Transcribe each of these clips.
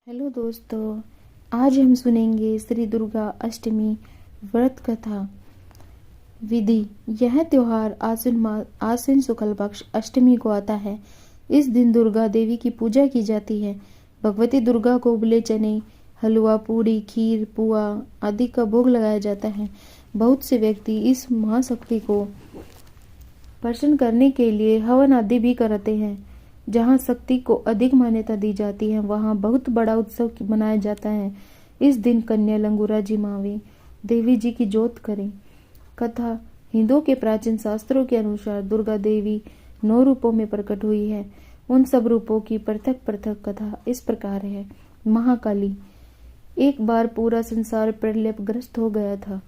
Hello दोस्तों, आज हम सुनेंगे श्री दुर्गा अष्टमी व्रत कथा विधि। यह त्योहार आश्विन शुक्ल पक्ष अष्टमी को आता है। इस दिन दुर्गा देवी की पूजा की जाती है। भगवती दुर्गा को उबले चने, हलवा, पूड़ी, खीर, पुआ आदि का भोग लगाया जाता है। बहुत से व्यक्ति इस महाशक्ति को प्रसन्न करने के लिए हवन आदि भी करते हैं। जहाँ शक्ति को अधिक मान्यता दी जाती है वहाँ बहुत बड़ा उत्सव मनाया जाता है। इस दिन कन्या लंगूरा जिमावे, देवी जी की जोत करें। कथा। हिंदुओं के प्राचीन शास्त्रों के अनुसार दुर्गा देवी 9 रूपों में प्रकट हुई है। उन सब रूपों की पृथक पृथक कथा इस प्रकार है। महाकाली। एक बार पूरा संसार प्रलयग्रस्त हो गया था।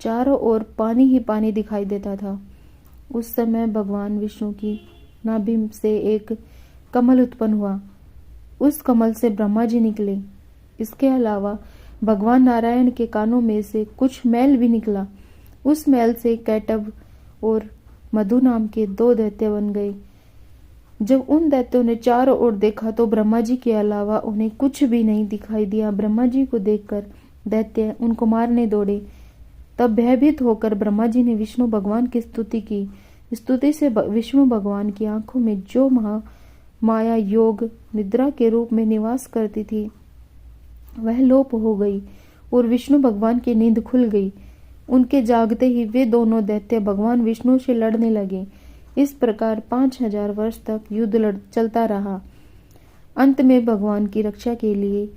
चारों ओर पानी ही पानी दिखाई देता था। उस समय भगवान विष्णु की नाभि से एक कमल उत्पन्न हुआ। उस कमल से ब्रह्मा जी निकले। इसके अलावा भगवान नारायण के कानों में से कुछ मैल भी निकला। उस मैल से कैटभ और मधु नाम के 2 दैत्य बन गए। जब उन दैत्यों ने चारों ओर देखा तो ब्रह्मा जी के अलावा उन्हें कुछ भी नहीं दिखाई दिया। ब्रह्मा जी को देखकर दैत्य उनको मारने दौड़े। तब भयभीत होकर ब्रह्मा जी ने विष्णु भगवान की स्तुति की। स्तुति से विष्णु भगवान की आंखों में जो माया योग निद्रा के रूप में निवास करती थी वह लोप हो गई और विष्णु भगवान की नींद खुल गई। उनके जागते ही वे दोनों दैत्य भगवान विष्णु से लड़ने लगे। इस प्रकार 5000 वर्ष तक युद्ध चलता रहा। अंत में भगवान की रक्षा के लिए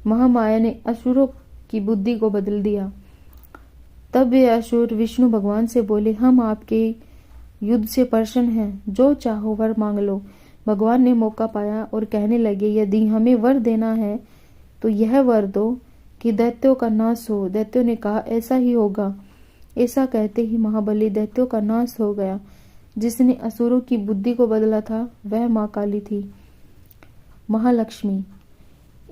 महामाया ने असुरों की बुद्धि को बदल दिया। तब वे असुर विष्णु भगवान से बोले, हम आपके युद्ध से प्रसन्न हैं, जो चाहो वर मांग लो। भगवान ने मौका पाया और कहने लगे, यदि हमें वर देना है तो यह वर दो कि दैत्यों का नाश हो। दैत्यों ने कहा, ऐसा ही होगा। ऐसा कहते ही महाबली दैत्यों का नाश हो गया। जिसने असुरों की बुद्धि को बदला था वह माँ काली थी। महालक्ष्मी।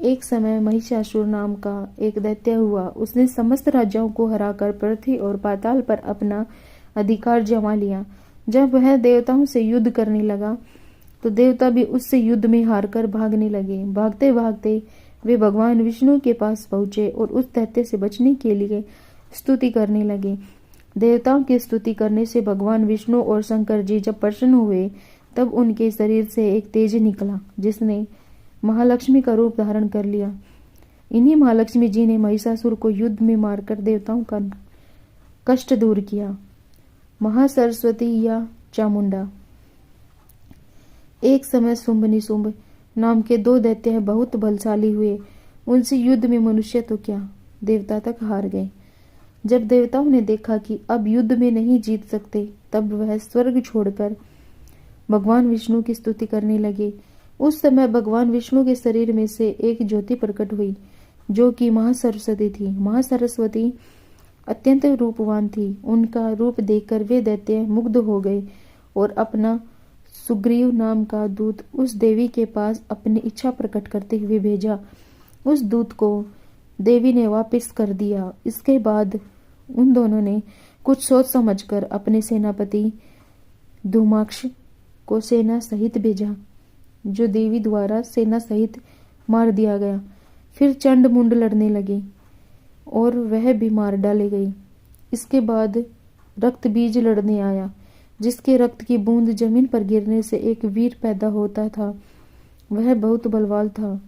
एक समय महिषासुर नाम का एक दैत्य हुआ। उसने समस्त राज्यों को हराकर पृथ्वी और पाताल पर अपना अधिकार जमा लिया। जब वह देवताओं से युद्ध करने लगा तो देवता भी उससे युद्ध में हारकर भागने लगे। भागते भागते वे भगवान विष्णु के पास पहुंचे और उस दैत्य से बचने के लिए स्तुति करने लगे। देवताओं की स्तुति करने से भगवान विष्णु और शंकर जी जब प्रसन्न हुए तब उनके शरीर से एक तेज निकला जिसने महालक्ष्मी का रूप धारण कर लिया। इन्हीं महालक्ष्मी जी ने महिषासुर को युद्ध में मारकर देवताओं का कष्ट दूर किया। महासरस्वती या चामुंडा। एक समय शुंभ निशुंभ नाम के 2 दैत्य बहुत बलशाली हुए। उनसे युद्ध में मनुष्य तो क्या देवता तक हार गए। जब देवताओं ने देखा कि अब युद्ध में नहीं जीत सकते तब वह स्वर्ग छोड़कर भगवान विष्णु की स्तुति करने लगे। उस समय भगवान विष्णु के शरीर में से एक ज्योति प्रकट हुई जो कि महासरस्वती थी। महासरस्वती अत्यंत रूपवान थी। उनका रूप देखकर वे दैत्य मुग्ध हो गए और अपना सुग्रीव नाम का दूत उस देवी के पास अपनी इच्छा प्रकट करते हुए भेजा। उस दूत को देवी ने वापस कर दिया। इसके बाद उन दोनों ने कुछ सोच समझकर अपने सेनापति धूमाक्ष को सेना सहित भेजा, जो देवी द्वारा सेना सहित मार दिया गया। फिर चंड मुंड लड़ने लगे और वह भी मार डाले गई। इसके बाद रक्त बीज लड़ने आया, जिसके रक्त की बूंद जमीन पर गिरने से एक वीर पैदा होता था। वह बहुत बलवान था।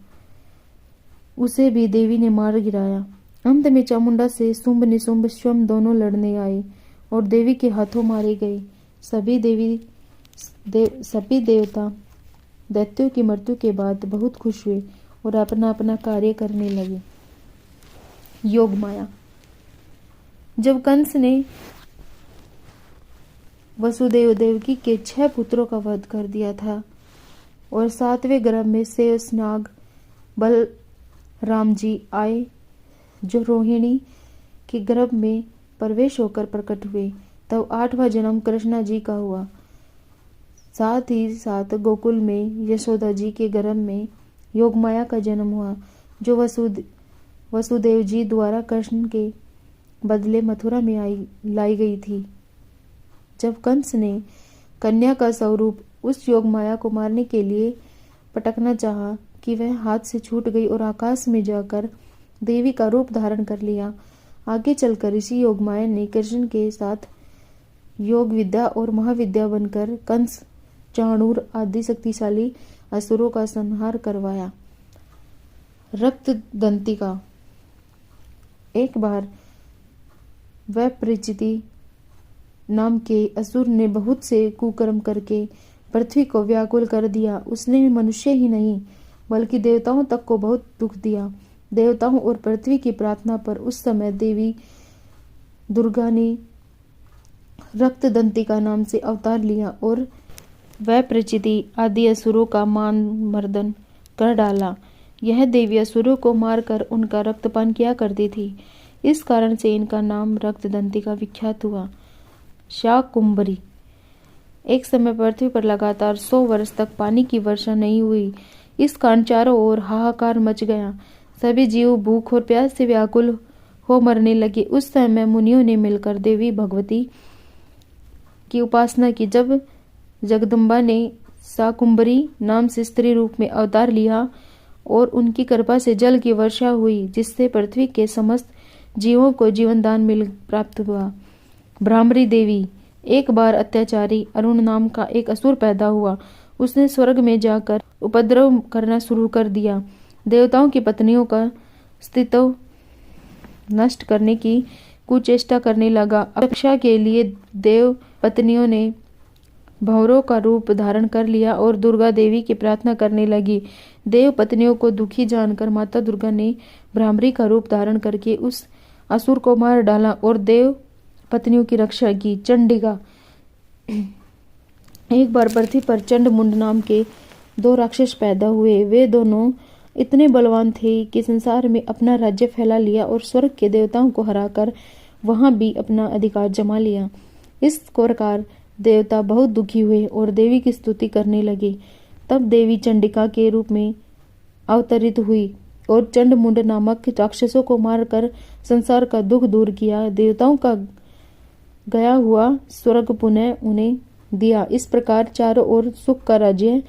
उसे भी देवी ने मार गिराया। अंत में चामुंडा से शुंभ निशुंभ स्वयं दोनों लड़ने आए और देवी के हाथों मारे गए। सभी देवता दैत्यों की मृत्यु के बाद बहुत खुश हुए और अपना अपना कार्य करने लगे। योग माया। जब कंस ने वसुदेव देवकी के 6 पुत्रों का वध कर दिया था और 7वें गर्भ में शेषनाग बलराम जी आए जो रोहिणी के गर्भ में प्रवेश होकर प्रकट हुए, तब 8वां जन्म कृष्णा जी का हुआ। साथ ही साथ गोकुल में यशोदा जी के गर्भ में योगमाया का जन्म हुआ जो वसुदेव जी द्वारा कृष्ण के बदले मथुरा में लाई गई थी। जब कंस ने कन्या का स्वरूप उस योग माया को मारने के लिए पटकना चाहा कि वह हाथ से छूट गई और आकाश में जाकर देवी का रूप धारण कर लिया। आगे चलकर ऋषि योगमाया ने कृष्ण के साथ योग विद्या और महाविद्या बनकर कंस, चाणूर आदि शक्तिशाली असुरों का संहार करवाया। रक्त दंतिका। एक बार वैपरिचिति नाम के असुर ने बहुत से कुकर्म करके पृथ्वी को व्याकुल कर दिया। उसने मनुष्य ही नहीं बल्कि देवताओं तक को बहुत दुख दिया। देवताओं और पृथ्वी की प्रार्थना पर उस समय देवी दुर्गा ने रक्तदंतिका नाम से अवतार लिया और वैपरिचिति आदि असुरों का मान मर्दन कर डाला। यह देवी असुरों को मारकर उनका रक्तपान किया करती थी। इस कारण से इनका नाम रक्तदंतिका विख्यात हुआ। शाकुंभरी। एक समय पृथ्वी पर लगातार 100 वर्ष तक पानी की वर्षा नहीं हुई। इस कारण चारों ओर हाहाकार मच गया। सभी जीव भूख और प्यास से व्याकुल हो मरने लगे। उस समय मुनियों ने मिलकर देवी भगवती की उपासना की। जब जगदम्बा ने शाकुंभरी नाम से स्त्री रूप में अवतार लिया और उनकी कृपा से जल की वर्षा हुई, जिससे पृथ्वी के समस्त जीवों को जीवन दान मिल प्राप्त हुआ। भ्रामरी देवी। एक बार अत्याचारी अरुण नाम का एक असुर पैदा हुआ। उसने स्वर्ग में जाकर उपद्रव करना शुरू कर दिया। देवताओं की पत्नियों का अस्तित्व नष्ट करने की कुचेष्टा करने लगा। रक्षा के लिए देव पत्नियों ने भंवरों का रूप धारण कर लिया और दुर्गा देवी की प्रार्थना करने लगी। देव पत्नियों को दुखी जानकर माता दुर्गा ने भ्रामरी का रूप धारण करके उस असुर को मार डाला और देव पत्नियों की रक्षा की। चंडिका। एक बार पृथ्वी पर चंड मुंड नाम के 2 राक्षस पैदा हुए। वे दोनों इतने बलवान थे कि संसार में अपना राज्य फैला लिया और स्वर्ग के देवताओं को हराकर वहां भी अपना अधिकार जमा लिया। इस प्रकार देवता बहुत दुखी हुए और देवी की स्तुति करने लगे। तब देवी चंडिका के रूप में अवतरित हुई और चंड मुंड नामक राक्षसों को मारकर संसार का दुख दूर किया। देवताओं का गया हुआ स्वर्ग पुनः उन्हें दिया। इस प्रकार चारों ओर सुख का राज्य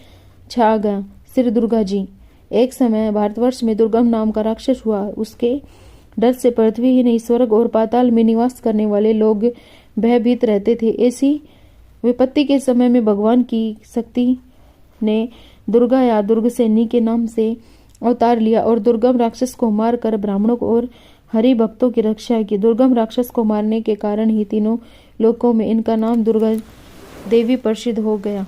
छा गया। श्री दुर्गा जी। एक समय भारतवर्ष में दुर्गम नाम का राक्षस हुआ। उसके डर से पृथ्वी ही नहीं स्वर्ग और पाताल में निवास करने वाले लोग भयभीत रहते थे। ऐसी विपत्ति के समय में भगवान की शक्ति ने दुर्गा या दुर्गसेनी के नाम से अवतार लिया और दुर्गम राक्षस को मारकर ब्राह्मणों और हरि भक्तों की रक्षा की। दुर्गम राक्षस को मारने के कारण ही तीनों लोकों में इनका नाम दुर्गा देवी प्रसिद्ध हो गया।